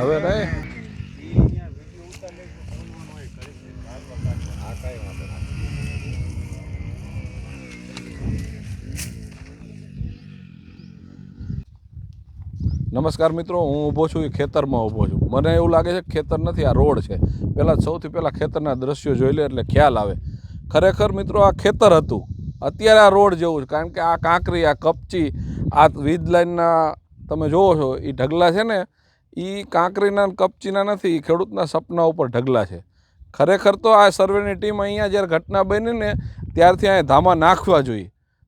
હવે રે નમસ્કાર મિત્રો, હું ઊભો છું એ ખેતરમાં ઊભો છું. મને એવું લાગે છે કે ખેતર નથી, આ રોડ છે. સૌથી પહેલાં ખેતરના દ્રશ્યો જોઈ લે એટલે ખ્યાલ આવે. ખરેખર મિત્રો આ ખેતર હતું, અત્યારે આ રોડ જેવું છે. કારણ કે આ કાંકરી, આ કપચી, આ વીજ લાઇનના તમે જોવો છો એ ઢગલા છે ને, એ કાંકરીના કપચીના નથી, એ ખેડૂતના સપના ઉપર ઢગલા છે. ખરેખર તો આ સર્વેની ટીમ અહીંયા જ્યારે ઘટના બની ને ત્યારથી અહીંયા ધામા નાખવા જોઈએ,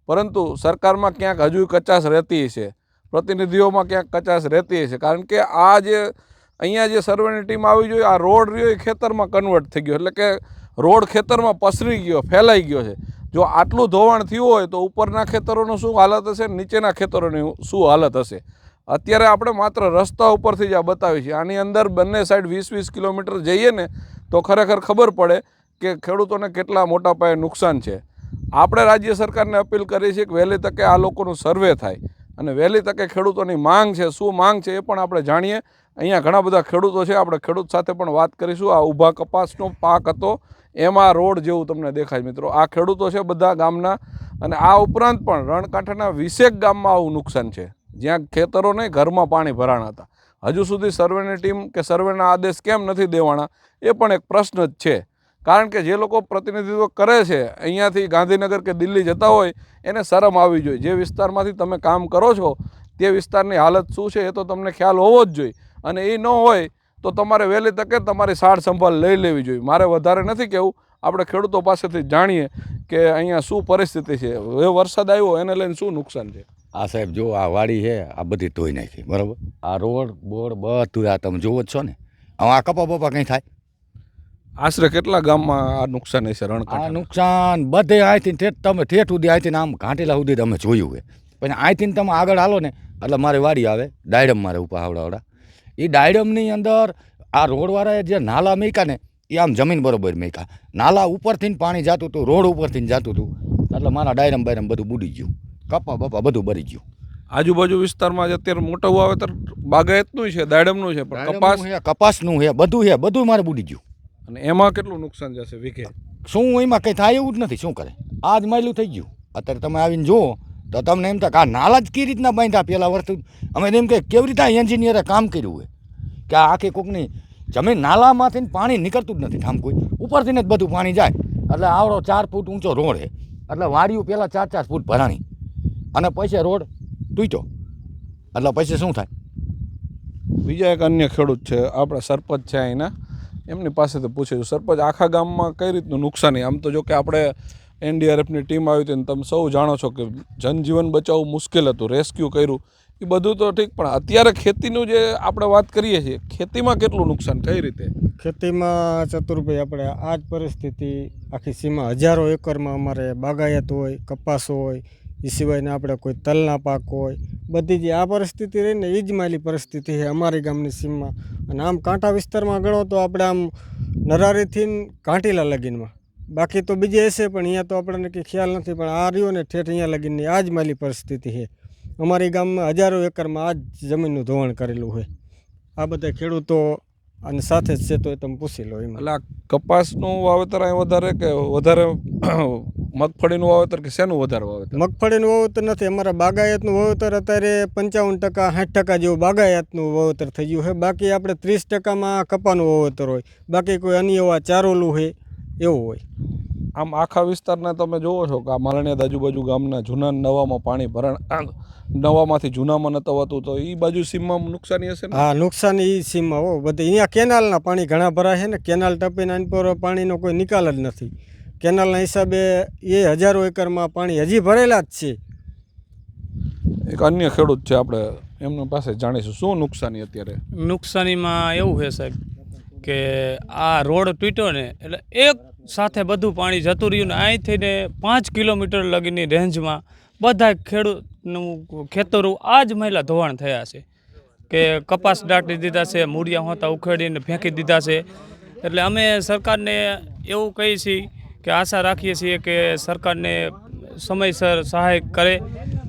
પરંતુ સરકારમાં ક્યાંક હજુ કચાશ રહેતી છે, પ્રતિનિધિઓમાં ક્યાંક કચાશ રહેતી છે. કારણ કે આ જે અહીંયા જે સર્વેની ટીમ આવી જોઈએ, આ રોડ રહ્યો એ ખેતરમાં કન્વર્ટ થઈ ગયો, એટલે કે રોડ ખેતરમાં પસરી ગયો, ફેલાઈ ગયો છે. જો આટલું ધોવાણ થયું હોય તો ઉપરના ખેતરોનું શું હાલત હશે, નીચેના ખેતરોની શું હાલત હશે. અત્યારે આપણે માત્ર રસ્તા ઉપરથી જ આ બતાવી છે. આની અંદર બંને સાઈડ 20-20 કિલોમીટર જઈએ ને તો ખરેખર ખબર પડે કે ખેડૂતોને કેટલા મોટા પાયે નુકસાન છે. આપણે રાજ્ય સરકારને અપીલ કરીએ છીએ કે વહેલી તકે આ લોકોનું સર્વે થાય અને વહેલી તકે ખેડૂતોની માંગ છે, શું માંગ છે એ પણ આપણે જાણીએ. અહીંયા ઘણા બધા ખેડૂતો છે, આપણે ખેડૂત સાથે પણ વાત કરીશું. આ ઊભા કપાસનો પાક હતો, એમાં રોડ જેવું તમને દેખાય મિત્રો. આ ખેડૂતો છે બધા ગામના, અને આ ઉપરાંત પણ રણકાંઠાના 20 ગામમાં આવું નુકસાન છે, જ્યાં ખેતરો નહીં, ઘરમાં પાણી ભરાણા હતા. હજુ સુધી સર્વેની ટીમ કે સર્વેના આદેશ કેમ નથી દેવાના એ પણ એક પ્રશ્ન જ છે. કારણ કે જે લોકો પ્રતિનિધિત્વ કરે છે અહીંયાથી ગાંધીનગર કે દિલ્હી જતા હોય એને શરમ આવવી જોઈએ. જે વિસ્તારમાંથી તમે કામ કરો છો તે વિસ્તારની હાલત શું છે એ તો તમને ખ્યાલ હોવો જ જોઈએ, અને એ ન હોય તો તમારે વહેલી તકે તમારી સાર સંભાળ લઈ લેવી જોઈએ. મારે વધારે નથી કહેવું, આપણે ખેડૂતો પાસેથી જાણીએ કે અહીંયા શું પરિસ્થિતિ છે. હવે વરસાદ આવ્યો એને લઈને શું નુકસાન છે. આ સાહેબ જો આ વાડી છે, આ બધી ધોઈ નાખી, બરાબર. આ રોડ બોર્ડ બધું આ તમે જોવો જ છો ને. હવે આ કપા બપા કંઈ થાય? આશરે કેટલા ગામમાં આ નુકસાન હશે રણકાંઠા? આ નુકસાન બધે અહીંથી તમે ઠેઠ સુધી અહીંથી આમ ઘાંટીલા સુધી તમે જોયું હોય. પછી અહીંથી તમે આગળ હાલો ને એટલે મારી વાડી આવે ડાયડમ, મારે ઉપર આવડાવડા. એ ડાયડમની અંદર આ રોડવાળાએ જે નાલા મેક્યા ને એ આમ જમીન બરોબર મેક્યા. નાલા ઉપરથી પાણી જતું હતું, રોડ ઉપરથી જતું હતું, એટલે મારા ડાયરમ બાયરમ બધું બુડી ગયું, કપા બપા બધું બરી ગયું. આજુબાજુ વિસ્તારમાં અત્યારે મોટું વાવેતર બાગાયતનું છે, દાડમનું છે, પણ કપાસનું છે, બધું છે, બધું મારે બુડી ગયું. અને એમાં કેટલું નુકસાન જશે વીઘે? શું એમાં કંઈ થાય એવું જ નથી, શું કરે. આ જ માયલું થઈ ગયું. અત્યારે તમે આવીને જુઓ તો તમને એમ થાય કે આ નાલા જ કઈ રીતના બાંધ્યા પહેલાં વર્ષથી. અમે એમ કે કેવી રીતે એન્જિનિયરે કામ કર્યું હોય કે આ આખી કોકની જમીન નાલામાંથી પાણી નીકળતું જ નથી. આમ કોઈ ઉપરથી જ બધું પાણી જાય, એટલે આવડો 4 ફૂટ ઊંચો રોડ છે, એટલે વાડીઓ પહેલાં 4-4 ફૂટ ભરાણી, અને પછી રોડ તૂટ્યો, એટલે પછી શું થાય. બીજા એક અન્ય ખેડૂત છે, આપણા સરપંચ છે અહીંના, એમની પાસેથી પૂછ્યું. સરપંચ, આખા ગામમાં કઈ રીતનું નુકસાની? આમ તો જો કે આપણે NDRFની ટીમ આવી હતી ને તમે સૌ જાણો છો કે જનજીવન બચાવવું મુશ્કેલ હતું, રેસ્ક્યુ કર્યું, એ બધું તો ઠીક, પણ અત્યારે ખેતીનું જે આપણે વાત કરીએ છીએ, ખેતીમાં કેટલું નુકસાન, કઈ રીતે? ખેતીમાં ચતુરભાઈ આપણે આ જ પરિસ્થિતિ આખી સીમા 1000 એકરમાં અમારે બાગાયત હોય, કપાસ હોય, એ સિવાયના આપણે કોઈ તલના પાક હોય, બધી જે આ પરિસ્થિતિ રહીને એ જ માલી પરિસ્થિતિ છે અમારી ગામની સીમમાં. અને આમ કાંઠા વિસ્તારમાં ગણો તો આપણે આમ નરારીથી કાંટીલા લગીનમાં, બાકી તો બીજે હશે પણ અહીંયા તો આપણને કંઈ ખ્યાલ નથી. પણ આ રહ્યો ને ઠેઠ અહીંયા લગીનની આ જ માલી પરિસ્થિતિ છે અમારી ગામમાં. 1000 એકરમાં આ જ જમીનનું ધોવાણ કરેલું હોય. આ બધા ખેડૂતો અને સાથે જ છે, તો એ તમે પૂછી લો. એમાં એટલે કપાસનું વાવેતર અહીં વધારે કે વધારે મગફળીનું વાવેતર કે શેનું વધારે વાવેતર? મગફળીનું વાવેતર નથી, અમારા બાગાયતનું વાવેતર અત્યારે 55% 60% જેવું બાગાયતનું વાવેતર થઈ ગયું છે. બાકી આપણે 30%માં કપાનું વાવેતર હોય, બાકી કોઈ અન્ય એવા ચારોલું હોય એવું હોય. આમ આખા વિસ્તારના તમે જોવો છો કે આ માલણિયાદ આજુબાજુ ગામના જૂના નવામાં પાણી ભરાણ, નવામાંથી જૂનામાં નતું હોતું, તો એ બાજુ સીમમાં નુકસાની હશે ને? હા, નુકસાની એ સીમમાં હો. બધી અહીંયા કેનાલના પાણી ઘણા ભરાય છે ને, કેનાલ ટપીને આની પર પાણીનો કોઈ નિકાલ જ નથી. કેનાલના હિસાબે એ 1000 એકરમાં પાણી હજી ભરેલા જ છે. એક અન્ય ખેડૂત છે, આપણે એમની પાસે જાણીશું શું નુકસાની અત્યારે. નુકસાનીમાં એવું છે સાહેબ કે આ રોડ તૂટ્યો ને એટલે એક સાથે બધું પાણી જતું રહ્યું ને અહીંથી ને 5 કિલોમીટર લગીની રેન્જમાં બધા ખેડૂતનું ખેતરો આ જ મહિલા ધોવાણ થયા છે. કે કપાસ દાટી દીધા છે, મૂળિયા હોતા ઉખેડીને ફેંકી દીધા છે. એટલે અમે સરકારને એવું કહીએ છીએ કે આશા રાખીએ છીએ કે સરકારને સમયસર સહાય કરે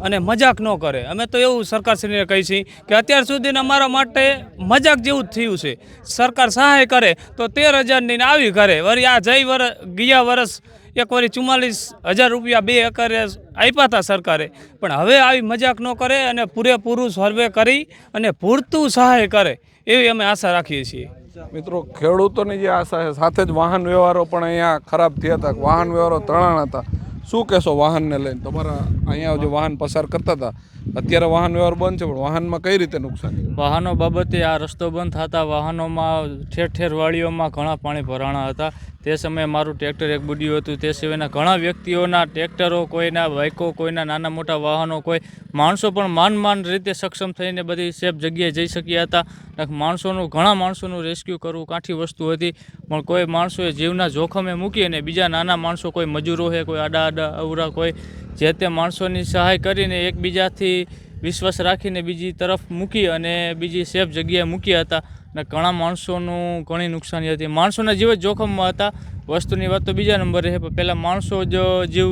અને મજાક ન કરે. અમે તો એવું સરકારશ્રીને કહી છીએ કે અત્યાર સુધીને અમારા માટે મજાક જેવું જ થયું છે. સરકાર સહાય કરે તો 13,000ની ને આવી કરે. વળી આ ગયા વર્ષ એક વળી 44,000 રૂપિયા 2 એકરે આપ્યા હતા સરકારે. પણ હવે આવી મજાક ન કરે અને પૂરેપૂરું સર્વે કરી અને પૂરતું સહાય કરે એવી અમે આશા રાખીએ છીએ. મિત્રો, ખેડૂતોની જે આશા છે સાથે જ વાહન વ્યવહારો પણ અહીંયા ખરાબ થયા હતા. વાહન વ્યવહારો તણાણા હતા. શું કહેશો વાહનને લઈને? તમારા અહીંયા જે વાહન પસાર કરતા હતા, અત્યારે વાહન વ્યવહાર બંધ છે, પણ વાહનમાં કઈ રીતે નુકસાન? વાહનો બાબતે આ રસ્તો બંધ થતા વાહનોમાં ઠેર ઠેર વાડીઓમાં ઘણા પાણી ભરાણા હતા. તે સમયે મારું ટ્રેક્ટર એક બુડ્યું હતું. તે સિવાયના ઘણા વ્યક્તિઓના ટ્રેક્ટરો, કોઈના બાઇકો, કોઈના નાના મોટા વાહનો, કોઈ માણસો પણ માંડ રીતે સક્ષમ થઈને બધી સેફ જગ્યાએ જઈ શક્યા હતા. ઘણા માણસોનું રેસ્ક્યુ કરવું કાઠી વસ્તુ હતી, પણ કોઈ માણસોએ જીવના જોખમે મૂકી અને બીજા નાના માણસો, કોઈ મજૂરો છે, કોઈ આડા અવરા, કોઈ જે તે માણસોની સહાય કરીને એકબીજાથી વિશ્વાસ રાખીને બીજી તરફ મૂકી અને બીજી સેફ જગ્યાએ મૂક્યા હતા. અને ઘણા માણસોનું ઘણી નુકસાની હતી. માણસોના જીવ જ જોખમમાં હતા. વસ્તુની વાત તો બીજા નંબરે છે, પણ પહેલાં માણસો જ જીવ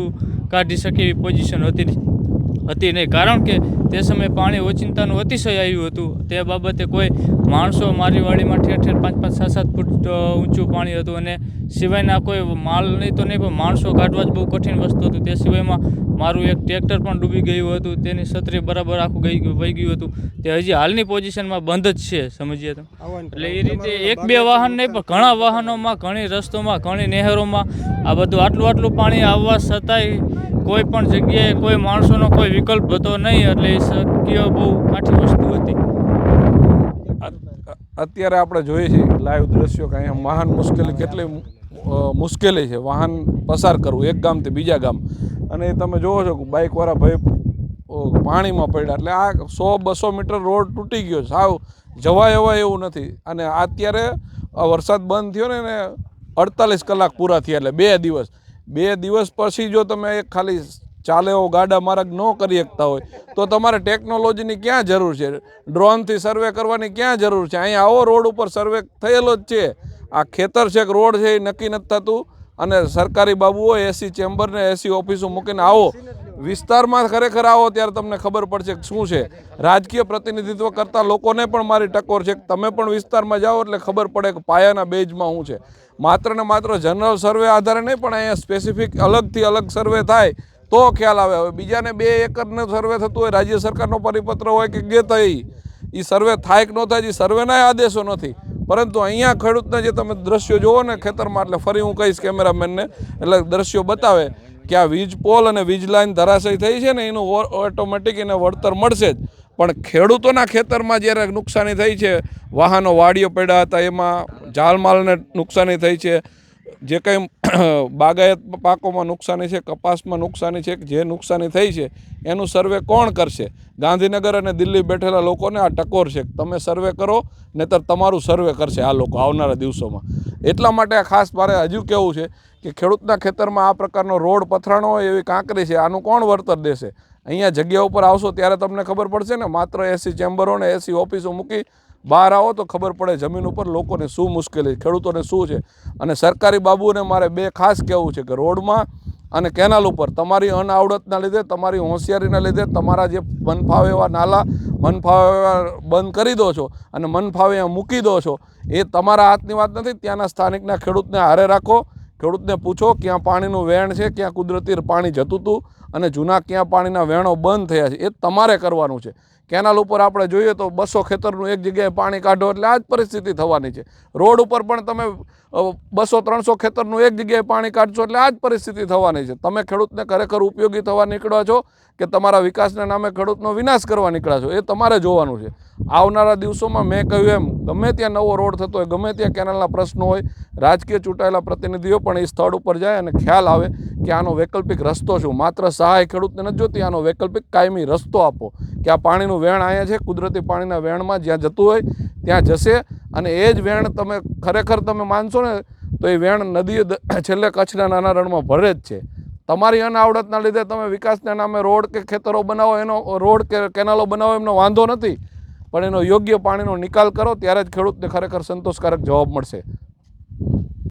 કાઢી શકે એવી પોઝિશન હતી નહીં. કારણ કે તે સમયે પાણી ઓચિંતાનું અતિશય આવ્યું હતું. તે બાબતે કોઈ માણસો, મારી વાડીમાં ઠેર ઠેર 5-5, 7-7 ફૂટ ઊંચું પાણી હતું અને સિવાયના કોઈ માલ નહીં તો નહીં, પણ માણસો કાઢવા જ બહુ કઠિન વસ્તુ હતું. તે સિવાયમાં મારું એક ટ્રેક્ટર પણ ડૂબી ગયું હતું. તેની છત્રી બરાબર આખું વહી ગયું હતું. તે હજી હાલની પોઝિશનમાં બંધ જ છે, સમજીએ તમે. એટલે એ રીતે 1-2 વાહન નહીં, પણ ઘણા વાહનોમાં, ઘણી રસ્તોમાં, ઘણી નહેરોમાં આ બધું આટલું પાણી આવવા છતાંય કોઈ પણ જગ્યાએ કોઈ માણસોનો કોઈ વિકલ્પ હતો નહીં. એટલે એ શક્ય બહુ કાઠી વસ્તુ હતી. અત્યારે આપણે જોઈએ છીએ લાઈવ દ્રશ્યો કે અહીંયા વાહન મુશ્કેલી કેટલી મુશ્કેલી છે વાહન પસાર કરવું એક ગામથી બીજા ગામ. અને તમે જોવો છો કે બાઇકવાળા ભાઈ પાણીમાં પડ્યા. એટલે આ 100-200 મીટર રોડ તૂટી ગયો, સાવ જવાય એવું નથી. અને અત્યારે વરસાદ બંધ થયો ને એને 48 કલાક પૂરા થયા, એટલે 2 દિવસ પછી જો તમે એક ખાલી ચાલે એવો ગાડા માર્ગ ન કરી શકતા હોય તો તમારે ટેકનોલોજીની ક્યાં જરૂર છે? ડ્રોનથી સર્વે કરવાની ક્યાં જરૂર છે? અહીંયા આવો રોડ ઉપર સર્વે થયેલો જ છે. આ ખેતર છે કે રોડ છે એ નક્કી નથી થતું. અને સરકારી બાબુ હોય, એસી ચેમ્બરને એસી ઓફિસો મૂકીને આવો વિસ્તારમાં, ખરેખર આવો ત્યારે તમને ખબર પડશે કે શું છે. રાજકીય પ્રતિનિધિત્વ કરતા લોકોને પણ મારી ટકોર છે કે તમે પણ વિસ્તારમાં જાઓ એટલે ખબર પડે કે પાયાના બેઝમાં શું છે. માત્ર ને માત્ર જનરલ સર્વે આધારે નહીં, પણ અહીંયા સ્પેસિફિક અલગથી અલગ સર્વે થાય તો ખ્યાલ આવે. હવે બીજાને 2 એકરનો સર્વે થતું હોય, રાજ્ય સરકારનો પરિપત્ર હોય કે જે થઈ એ સર્વે થાય કે ન થાય, એ સર્વેના આદેશો નથી. પરંતુ અહીંયા ખેડૂતને જે તમે દ્રશ્યો જુઓ ને ખેતરમાં, એટલે ફરી હું કહીશ કેમેરામેનને, એટલે દ્રશ્યો બતાવે કે આ વીજ પોલ અને વીજ લાઈન ધરાશયી થઈ છે ને એનું ઓટોમેટિક એને વળતર મળશે જ. પણ ખેડૂતોના ખેતરમાં જ્યારે નુકસાની થઈ છે, વાહનો વાડીઓ પડ્યા હતા, એમાં જાનમાલને નુકસાની થઈ છે, જે કંઈ બાગાયત પાકોમાં નુકસાની છે, કપાસમાં નુકસાની છે, જે નુકસાની થઈ છે એનું સર્વે કોણ કરશે? ગાંધીનગર અને દિલ્હી બેઠેલા લોકોને આ ટકોર છે. તમે સર્વે કરો નહીંતર તમારું સર્વે કરશે આ લોકો આવનારા દિવસોમાં. એટલા માટે આ ખાસ મારે હજુ કહેવું છે કે ખેડૂતના ખેતરમાં આ પ્રકારનો રોડ પથરાણો હોય એવી કાંકરી છે, આનું કોણ વળતર દેશે? અહીંયા જગ્યા ઉપર આવશો ત્યારે તમને ખબર પડશે ને. માત્ર એસી ચેમ્બરો ને એસી ઓફિસો મૂકી બહાર આવો તો ખબર પડે જમીન ઉપર લોકોને શું મુશ્કેલી, ખેડૂતોને શું છે. અને સરકારી બાબુને મારે 2 ખાસ કહેવું છે કે રોડમાં અને કેનાલ ઉપર તમારી અનાવડતના લીધે, તમારી હોશિયારીના લીધે તમારા જે મનફાવે એવા નાલા, મનફાવે એવા બંધ કરી દો છો અને મનફાવે એવા મૂકી દો છો, એ તમારા હાથની વાત નથી. ત્યાંના સ્થાનિકના ખેડૂતને હારે રાખો. ખેડૂતને પૂછો ક્યાં પાણીનું વહેણ છે, ક્યાં કુદરતી પાણી જતું હતું અને જૂના ક્યાં પાણીના વહેણો બંધ થયા છે, એ તમારે કરવાનું છે. કેનાલ ઉપર આપણે જોઈએ તો 200 ખેતરનું એક જગ્યાએ પાણી કાઢો એટલે આ જ પરિસ્થિતિ થવાની છે. રોડ ઉપર પણ તમે 200-300 ખેતરનું એક જગ્યાએ પાણી કાઢશો એટલે આ જ પરિસ્થિતિ થવાની છે. તમે ખેડૂતને ખરેખર ઉપયોગી થવા નીકળ્યા છો કે તમારા વિકાસના નામે ખેડૂતનો વિનાશ કરવા નીકળ્યા છો, એ તમારે જોવાનું છે. આવનારા દિવસોમાં મેં કહ્યું એમ ગમે ત્યાં નવો રોડ થતો હોય, ગમે ત્યાં કેનાલના પ્રશ્નો હોય, રાજકીય ચૂંટાયેલા પ્રતિનિધિઓ પણ એ સ્થળ ઉપર જાય અને ખ્યાલ આવે કે આનો વૈકલ્પિક રસ્તો શું. માત્ર સહાય ખેડૂતને નથી જોતી, આનો વૈકલ્પિક કાયમી રસ્તો આપો કે આ પાણીનું વહેણ અહીંયા છે, કુદરતી પાણીના વહેણમાં જ્યાં જતું હોય ત્યાં જશે. અને એ જ વહેણ તમે ખરેખર તમે માનશો ને તો એ વહેણ નદી છેલ્લે કચ્છના નાના રણમાં ભરે જ છે. તમારી અનાવડતના લીધે તમે વિકાસના નામે રોડ કે ખેતરો બનાવો, એનો રોડ કે કેનાલો બનાવો એમનો વાંધો નથી, પણ એનો યોગ્ય પાણીનો નિકાલ કરો ત્યારે જ ખેડૂતને ખરેખર સંતોષકારક જવાબ મળશે.